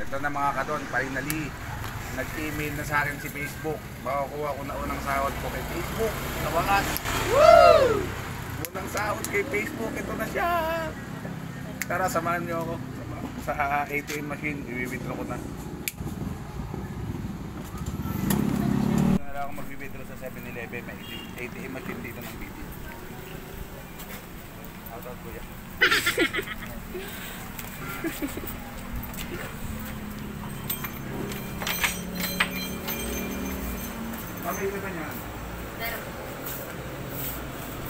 Ito na mga kadon, finally nag-email na sa akin si Facebook. Makukuha ko na unang sahod ko kay Facebook. Sa wakas. Woo! Unang sahod kay Facebook, ito na siya. Tara, samahan niyo ako sa ATM machine. I-withdraw ko na. Wala akong mag-withdraw sa 7-Eleven. May ATM machine dito ng video. Out kuya. Mamay ko ba niya?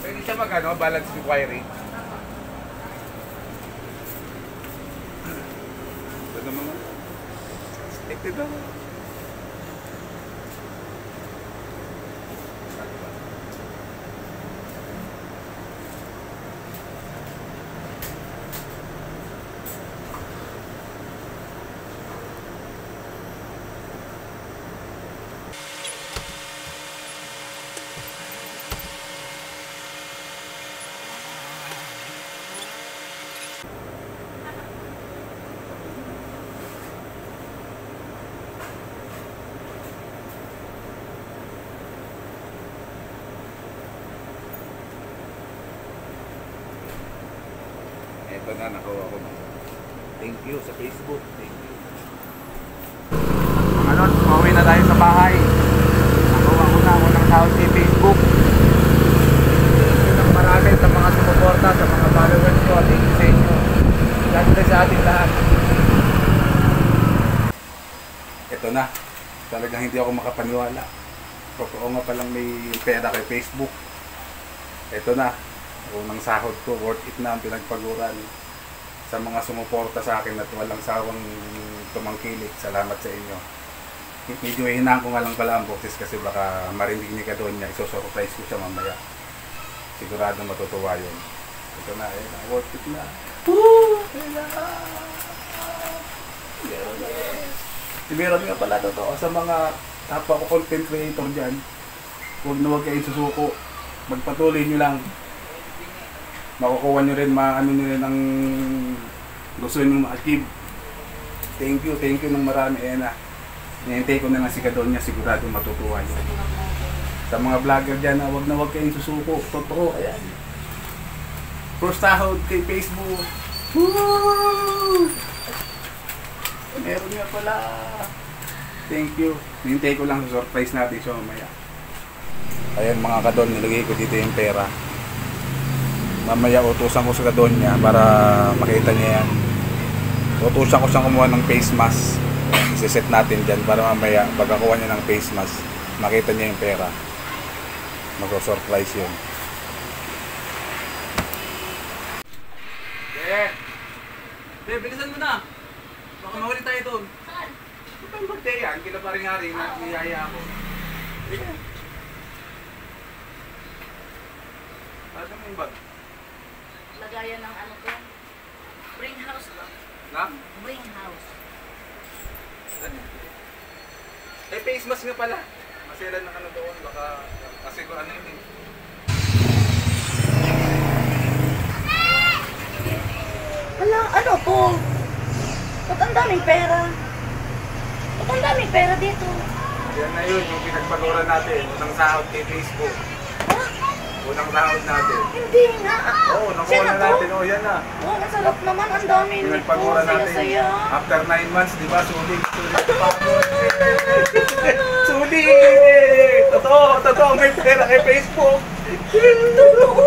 Pwede siya mag-ano, balance inquiry. Ito naman. Ito naman. Ito na, nakuha ko na. Thank you sa Facebook. Thank you. Ano, umuwi na tayo sa bahay. Nakuha ko na ako ng sahod sa Facebook. Thank you ng marami sa mga sumuporta, sa mga followers ko. Thank you sa inyo. God bless sa ating lahat. Ito na. Talagang hindi ako makapaniwala. Totoo nga palang may pera kay Facebook. Ito na. Unang sahod ko, worth it na ang pinagpaguran sa mga sumuporta sa akin at walang sawang tumangkilik. Salamat sa inyo. Medyo hinaan ko nga lang pala ang boses kasi baka marinig ni Kadonya. Isosurprise ko siya mamaya. Sigurado matutuwa yun. Ito na, worth it na. Woo! Meron nga pala totoo sa mga kapwa ko content creator dyan. Huwag kayong susuko. Magpatuloy nyo lang. Makukuha nyo rin, maano nyo rin ang gusto nyo ma-achieve. Thank you ng marami. Ayan na. Nihintay ko na lang si Kadonya, sigurado matutuwa nyo. Sa mga vlogger dyan, huwag kayong susuko. Totoo, ayan. First sahod kay Facebook. Woo! Meron nga pala. Thank you. Nihintay ko lang sa surprise natin siya mamaya. Ayan mga Kadon, nilagay ko dito yung pera. Mamaya utusan ko sa Kadonya para makita niya yan. Utusan ko siyang kumuha ng face mask. Isiset natin dyan para mamaya pagkakuha niya ng face mask, makita niya yung pera. Mag-surprise yun. Bilisan mo na. Baka mahuli tayo doon. Saan? Ito yung birthday yan. Kila pa rin nga rin. Niyaya ako. Ano mo yung bag? Lagayan ng ano ko? Bring house ba? Na? Bring house. Eh, face mask nga pala. Masira ng ano doon. Baka kasi kung ano yun eh. Hala, ano to? Ba't ang daming pera? Ba't ang daming pera dito? Yan na yun, yung pinagpaguran natin. Unang sahod kay Facebook. Ha? Unang sahod natin. Hindi nga. Oo, nakuha na natin. Oo, yan na. Oh, ang sarap naman. Ang dami nito. Pinagpaguran natin. Saya-saya. After 9 months, di ba? Sulit. Sulit! Totoo, may pera kay Facebook. Totoo.